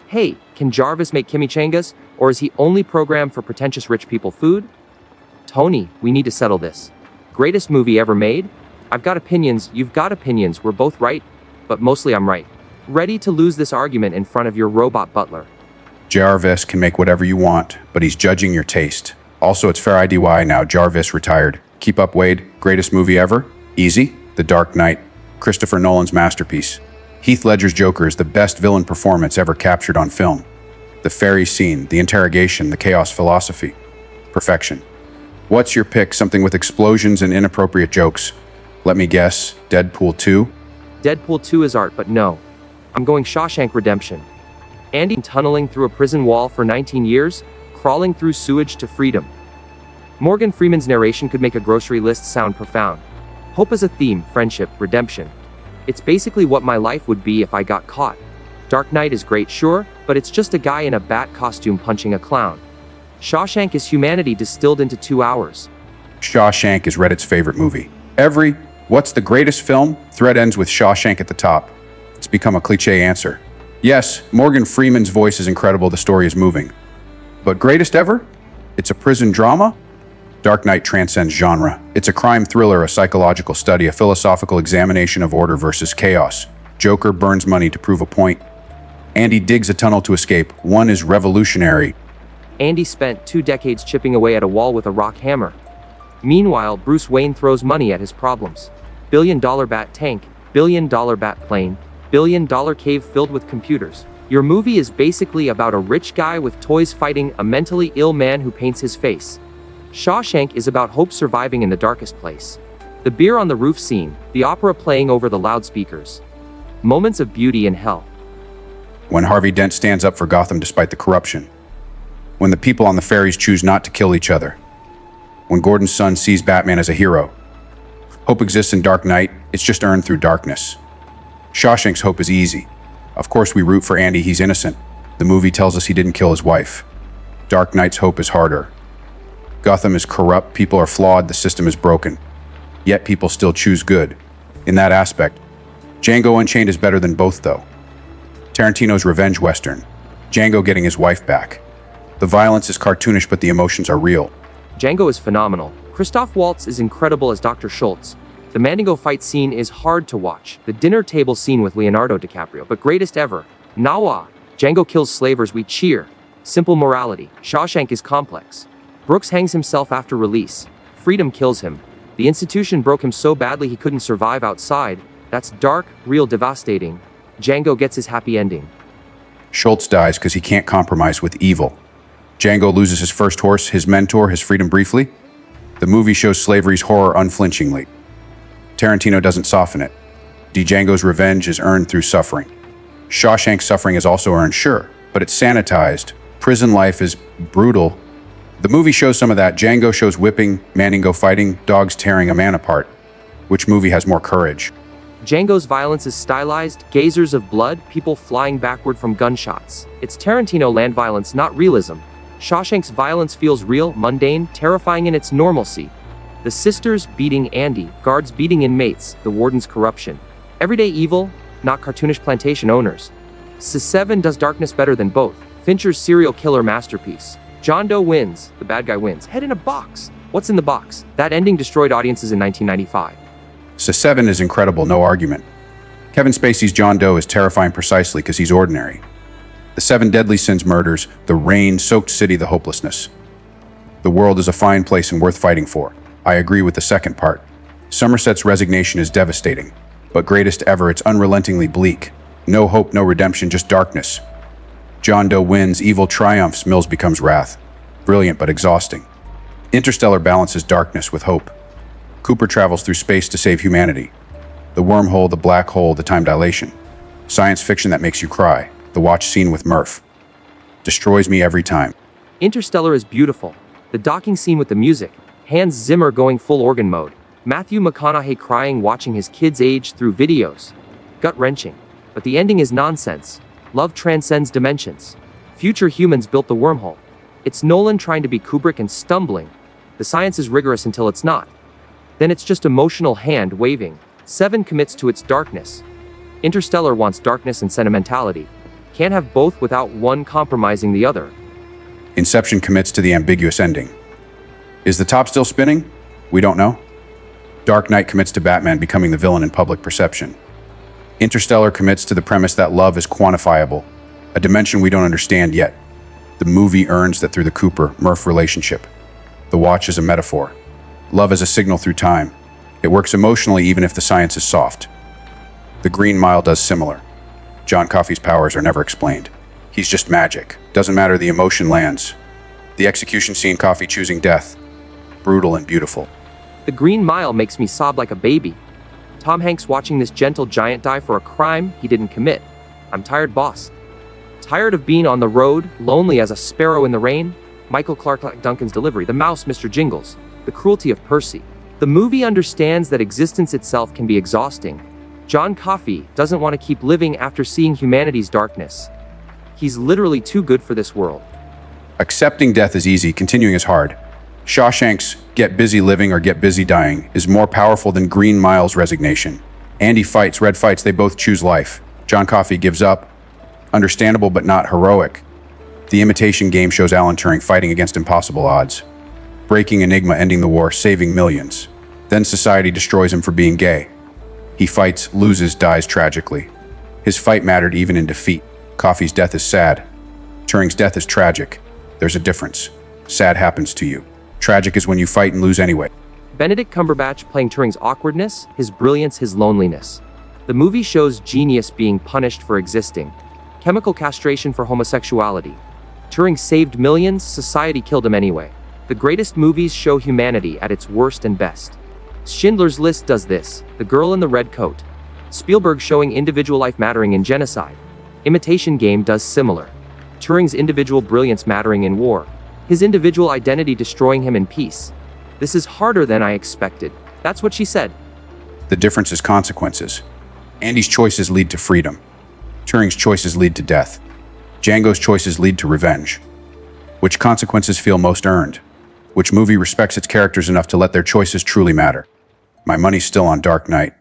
Hey, can Jarvis make chimichangas, or is he only programmed for pretentious rich people food? Tony, we need to settle this. Greatest movie ever made? I've got opinions, you've got opinions, we're both right, but mostly I'm right. Ready to lose this argument in front of your robot butler. Jarvis can make whatever you want, but he's judging your taste. Also, it's fair IDY now, Jarvis retired. Keep up, Wade. Greatest movie ever? Easy. The Dark Knight. Christopher Nolan's masterpiece. Heath Ledger's Joker is the best villain performance ever captured on film. The fairy scene, the interrogation, the chaos philosophy. Perfection. What's your pick? Something with explosions and inappropriate jokes. Let me guess, Deadpool 2? Deadpool 2 is art, but no. I'm going Shawshank Redemption. Andy tunneling through a prison wall for 19 years, crawling through sewage to freedom. Morgan Freeman's narration could make a grocery list sound profound. Hope as a theme, friendship, redemption. It's basically what my life would be if I got caught. Dark Knight is great, sure, but it's just a guy in a bat costume punching a clown. Shawshank is humanity distilled into 2 hours. Shawshank is Reddit's favorite movie. Every "what's the greatest film?" thread ends with Shawshank at the top. It's become a cliché answer. Yes, Morgan Freeman's voice is incredible, the story is moving. But greatest ever? It's a prison drama? Dark Knight transcends genre. It's a crime thriller, a psychological study, a philosophical examination of order versus chaos. Joker burns money to prove a point. Andy digs a tunnel to escape. One is revolutionary. Andy spent 2 decades chipping away at a wall with a rock hammer. Meanwhile, Bruce Wayne throws money at his problems. Billion-dollar bat tank, billion-dollar bat plane, billion-dollar cave filled with computers. Your movie is basically about a rich guy with toys fighting a mentally ill man who paints his face. Shawshank is about hope surviving in the darkest place. The beer on the roof scene, the opera playing over the loudspeakers. Moments of beauty in hell. When Harvey Dent stands up for Gotham despite the corruption. When the people on the ferries choose not to kill each other. When Gordon's son sees Batman as a hero. Hope exists in Dark Knight, it's just earned through darkness. Shawshank's hope is easy. Of course we root for Andy, he's innocent. The movie tells us he didn't kill his wife. Dark Knight's hope is harder. Gotham is corrupt, people are flawed, the system is broken. Yet people still choose good. In that aspect, Django Unchained is better than both though. Tarantino's revenge western. Django getting his wife back. The violence is cartoonish but the emotions are real. Django is phenomenal. Christoph Waltz is incredible as Dr. Schultz. The Mandingo fight scene is hard to watch. The dinner table scene with Leonardo DiCaprio, but greatest ever. Nawa. Django kills slavers, we cheer. Simple morality. Shawshank is complex. Brooks hangs himself after release. Freedom kills him. The institution broke him so badly he couldn't survive outside. That's dark, real, devastating. Django gets his happy ending. Schultz dies because he can't compromise with evil. Django loses his first horse, his mentor, his freedom briefly. The movie shows slavery's horror unflinchingly. Tarantino doesn't soften it. Django's revenge is earned through suffering. Shawshank's suffering is also earned, sure, but it's sanitized. Prison life is brutal. The movie shows some of that. Django shows whipping, Mandingo fighting, dogs tearing a man apart. Which movie has more courage? Django's violence is stylized, gazers of blood, people flying backward from gunshots. It's Tarantino land violence, not realism. Shawshank's violence feels real, mundane, terrifying in its normalcy. The sisters beating Andy, guards beating inmates, the warden's corruption. Everyday evil, not cartoonish plantation owners. C7 does darkness better than both. Fincher's serial killer masterpiece. John Doe wins, the bad guy wins. Head in a box. What's in the box? That ending destroyed audiences in 1995. C7 is incredible, no argument. Kevin Spacey's John Doe is terrifying precisely because he's ordinary. The 7 deadly sins murders, the rain-soaked city, the hopelessness. The world is a fine place and worth fighting for. I agree with the second part. Somerset's resignation is devastating, but greatest ever, it's unrelentingly bleak. No hope, no redemption, just darkness. John Doe wins, evil triumphs, Mills becomes wrath. Brilliant but exhausting. Interstellar balances darkness with hope. Cooper travels through space to save humanity. The wormhole, the black hole, the time dilation. Science fiction that makes you cry. The watch scene with Murph. Destroys me every time. Interstellar is beautiful. The docking scene with the music. Hans Zimmer going full organ mode. Matthew McConaughey crying watching his kids age through videos. Gut-wrenching. But the ending is nonsense. Love transcends dimensions. Future humans built the wormhole. It's Nolan trying to be Kubrick and stumbling. The science is rigorous until it's not. Then it's just emotional hand waving. 7 commits to its darkness. Interstellar wants darkness and sentimentality. Can't have both without one compromising the other. Inception commits to the ambiguous ending. Is the top still spinning? We don't know. Dark Knight commits to Batman becoming the villain in public perception. Interstellar commits to the premise that love is quantifiable, a dimension we don't understand yet. The movie earns that through the Cooper-Murph relationship. The watch is a metaphor. Love is a signal through time. It works emotionally even if the science is soft. The Green Mile does similar. John Coffey's powers are never explained. He's just magic. Doesn't matter, the emotion lands. The execution scene, Coffey choosing death. Brutal and beautiful. The Green Mile makes me sob like a baby. Tom Hanks watching this gentle giant die for a crime he didn't commit. I'm tired, boss. Tired of being on the road, lonely as a sparrow in the rain. Michael Clark Duncan's delivery, the mouse, Mr. Jingles, the cruelty of Percy. The movie understands that existence itself can be exhausting. John Coffey doesn't want to keep living after seeing humanity's darkness. He's literally too good for this world. Accepting death is easy, continuing is hard. Shawshank's get busy living or get busy dying is more powerful than Green Mile's resignation. Andy fights, Red fights, they both choose life. John Coffey gives up. Understandable but not heroic. The Imitation Game shows Alan Turing fighting against impossible odds. Breaking Enigma, ending the war, saving millions. Then society destroys him for being gay. He fights, loses, dies tragically. His fight mattered even in defeat. Coffey's death is sad. Turing's death is tragic. There's a difference. Sad happens to you. Tragic is when you fight and lose anyway. Benedict Cumberbatch playing Turing's awkwardness, his brilliance, his loneliness. The movie shows genius being punished for existing. Chemical castration for homosexuality. Turing saved millions, society killed him anyway. The greatest movies show humanity at its worst and best. Schindler's List does this, The Girl in the Red Coat. Spielberg showing individual life mattering in genocide. Imitation Game does similar. Turing's individual brilliance mattering in war. His individual identity destroying him in peace. This is harder than I expected. That's what she said. The difference is consequences. Andy's choices lead to freedom. Turing's choices lead to death. Django's choices lead to revenge. Which consequences feel most earned? Which movie respects its characters enough to let their choices truly matter? My money's still on Dark Knight.